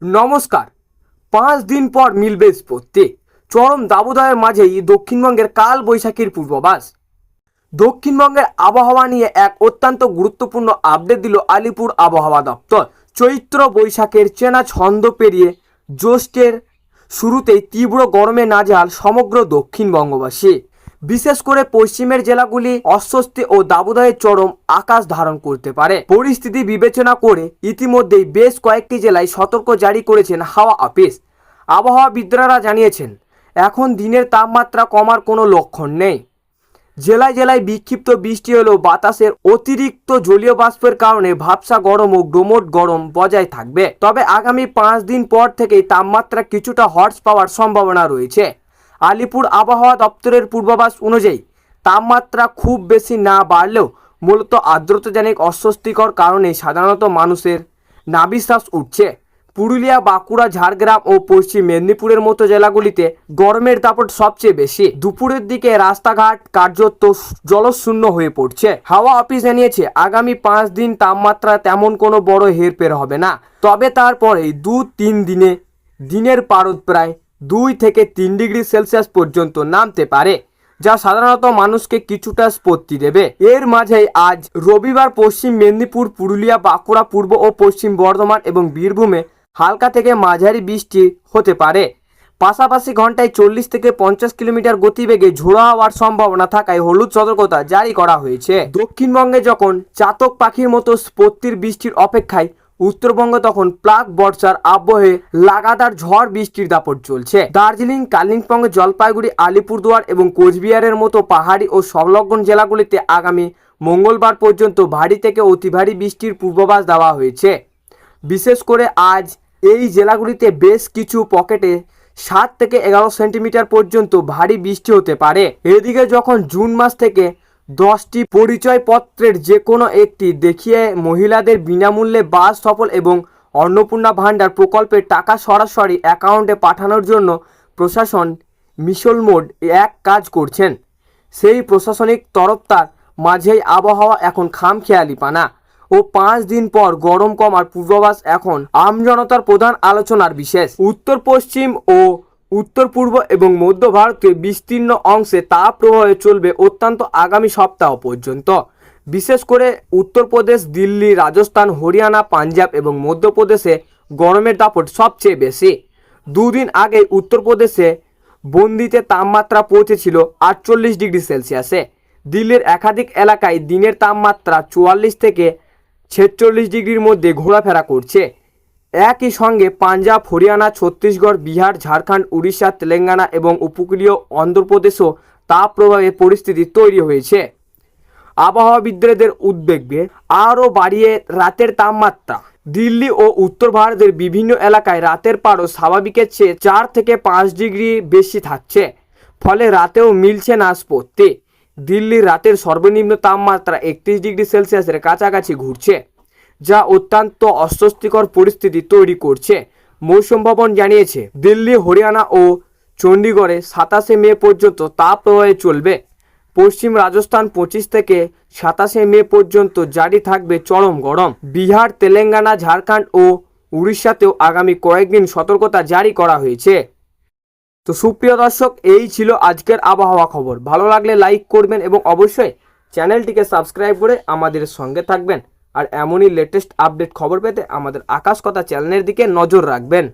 নমস্কার। 5 দিন পর মিলবে স্পত্তি। চরম দাবদাহের মাঝেই দক্ষিণবঙ্গের কাল বৈশাখীর পূর্বাভাস। দক্ষিণবঙ্গের আবহাওয়া নিয়ে এক অত্যন্ত গুরুত্বপূর্ণ আপডেট দিল আলিপুর আবহাওয়া দপ্তর। চৈত্র বৈশাখের চেনা ছন্দ পেরিয়ে জ্যৈষ্ঠের শুরুতেই তীব্র গরমে নাজেহাল সমগ্র দক্ষিণবঙ্গবাসী। বিশেষ করে পশ্চিমের জেলাগুলি অস্বস্তি ও দাবদাহের চরম আকাশ ধারণ করতে পারে। পরিস্থিতি বিবেচনা করে ইতিমধ্যেই বেশ কয়েকটি জেলায় সতর্ক জারি করেছেন হাওয়া অফিস। আবহাওয়াবিদরা জানিয়েছেন, এখন দিনের তাপমাত্রা কমার কোনো লক্ষণ নেই। জেলায় জেলায় বিক্ষিপ্ত বৃষ্টি হলেও বাতাসের অতিরিক্ত জলীয় বাষ্পের কারণে ভাবসা গরম ও গুমোট গরম বজায় থাকবে। তবে আগামী 5 দিন পর থেকেই তাপমাত্রা কিছুটা হ্রাস পাওয়ার সম্ভাবনা রয়েছে। আলিপুর আবহাওয়া দপ্তরের পূর্বাভাস অনুযায়ী তাপমাত্রা খুব বেশি না বাড়লেও মূলত আর্দ্রতাজনিত অস্বস্তিকর কারণে সাধারণত মানুষের নাভিশ্বাস উঠছে। পুরুলিয়া, বাঁকুড়া, ঝাড়গ্রাম ও পশ্চিম মেদিনীপুরের মতো জেলাগুলিতে গরমের দাপট সবচেয়ে বেশি। দুপুরের দিকে রাস্তাঘাট কার্যত জলশূন্য হয়ে পড়ছে। হাওয়া অফিস জানিয়েছে, আগামী 5 দিন তাপমাত্রা তেমন কোনো বড় হেরফের হবে না। তবে তারপরে 2-3 দিনে দিনের পারদ প্রায় 2 থেকে 3 ডিগ্রি সেলসিয়াস পর্যন্ত নামতে পারে, যা সাধারণত মানুষকে কিছুটা স্বস্তি দেবে। এর মাঝেই আজ রবিবার পশ্চিম মেদিনীপুর, পুরুলিয়া, বাঁকুড়া, পূর্ব ও পশ্চিম বর্ধমান এবং বীরভূমে হালকা থেকে মাঝারি বৃষ্টি হতে পারে। পাশাপাশি ঘন্টায় 40 থেকে 50 কিলোমিটার গতিবেগে ঝোড়ো হওয়ার সম্ভাবনা থাকায় হলুদ সতর্কতা জারি করা হয়েছে। দক্ষিণবঙ্গে যখন চাতক পাখির মতো স্পত্তির বৃষ্টির অপেক্ষায়, উত্তরবঙ্গ তখন প্লাগ বর্ষার আবহে লাগাতার ঝড় বৃষ্টির দাপট চলছে। দার্জিলিং, কালিম্পং, জলপাইগুড়ি, আলিপুরদুয়ার এবং কোচবিহারের মতো পাহাড়ি ও সংলগ্ন জেলাগুলিতে আগামী মঙ্গলবার পর্যন্ত ভারী থেকে অতি ভারী বৃষ্টির পূর্বাভাস দেওয়া হয়েছে। বিশেষ করে আজ এই জেলাগুলিতে বেশ কিছু পকেটে 7 থেকে 11 সেন্টিমিটার পর্যন্ত ভারী বৃষ্টি হতে পারে। এদিকে যখন জুন মাস থেকে 10টি পরিচয়পত্রের যে কোনো একটি দেখিয়ে মহিলাদের বিনামূল্যে বাস সফল এবং অন্নপূর্ণা ভাণ্ডার প্রকল্পের টাকা সরাসরি অ্যাকাউন্টে পাঠানোর জন্য প্রশাসন মিশন মোড এক কাজ করছেন, সেই প্রশাসনিক তরফতার মাঝেই আবহাওয়া এখন খামখেয়ালিপনা ও 5 দিন পর গরম কমার পূর্বাভাস এখন আমজনতার প্রধান আলোচনার বিষয়। উত্তর পশ্চিম ও উত্তর পূর্ব এবং মধ্য ভারতের বিস্তীর্ণ অংশে তাপ প্রবাহে চলবে অত্যন্ত আগামী সপ্তাহ পর্যন্ত। বিশেষ করে উত্তরপ্রদেশ, দিল্লি, রাজস্থান, হরিয়ানা, পাঞ্জাব এবং মধ্যপ্রদেশে গরমের দাপট সবচেয়ে বেশি। 2 দিন আগে উত্তরপ্রদেশে বন্দিতে তাপমাত্রা পৌঁছেছিল 48 ডিগ্রি সেলসিয়াসে। দিল্লির একাধিক এলাকায় দিনের তাপমাত্রা 44 থেকে 46 ডিগ্রির মধ্যে ঘোরাফেরা করছে। একই সঙ্গে পাঞ্জাব, হরিয়ানা, ছত্তিশগড়, বিহার, ঝাড়খণ্ড, উড়িষ্যা, তেলেঙ্গানা এবং উপকূলীয় অন্ধ্রপ্রদেশও তাপপ্রবাহের পরিস্থিতি তৈরি হয়েছে। আবহাওয়াবিদদের উদ্বেগে আরও বাড়িয়ে রাতের তাপমাত্রা। দিল্লি ও উত্তর ভারতের বিভিন্ন এলাকায় রাতের পারও স্বাভাবিকের চেয়ে 4 থেকে 5 ডিগ্রি বেশি থাকছে, ফলে রাতেও মিলছে না স্বস্তি। দিল্লির রাতের সর্বনিম্ন তাপমাত্রা 31 ডিগ্রি সেলসিয়াসের কাছাকাছি ঘুরছে, যা অত্যন্ত অস্বস্তিকর পরিস্থিতি তৈরি করছে। মৌসুম ভবন জানিয়েছে, দিল্লি, হরিয়ানা ও চণ্ডীগড়ে 27 মে পর্যন্ত তাপপ্রবাহে চলবে। পশ্চিম রাজস্থান 25 থেকে 27 মে পর্যন্ত জারি থাকবে চরম গরম। বিহার, তেলেঙ্গানা, ঝাড়খণ্ড ও উড়িষ্যাতেও আগামী কয়েকদিন সতর্কতা জারি করা হয়েছে। তো সুপ্রিয় দর্শক, এই ছিল আজকের আবহাওয়া খবর। ভালো লাগলে লাইক করবেন এবং অবশ্যই চ্যানেলটিকে সাবস্ক্রাইব করে আমাদের সঙ্গে থাকবেন। আর এমনই লেটেস্ট আপডেট খবর পেতে আমাদের আকাশ কথা চ্যানেলের দিকে নজর রাখবেন।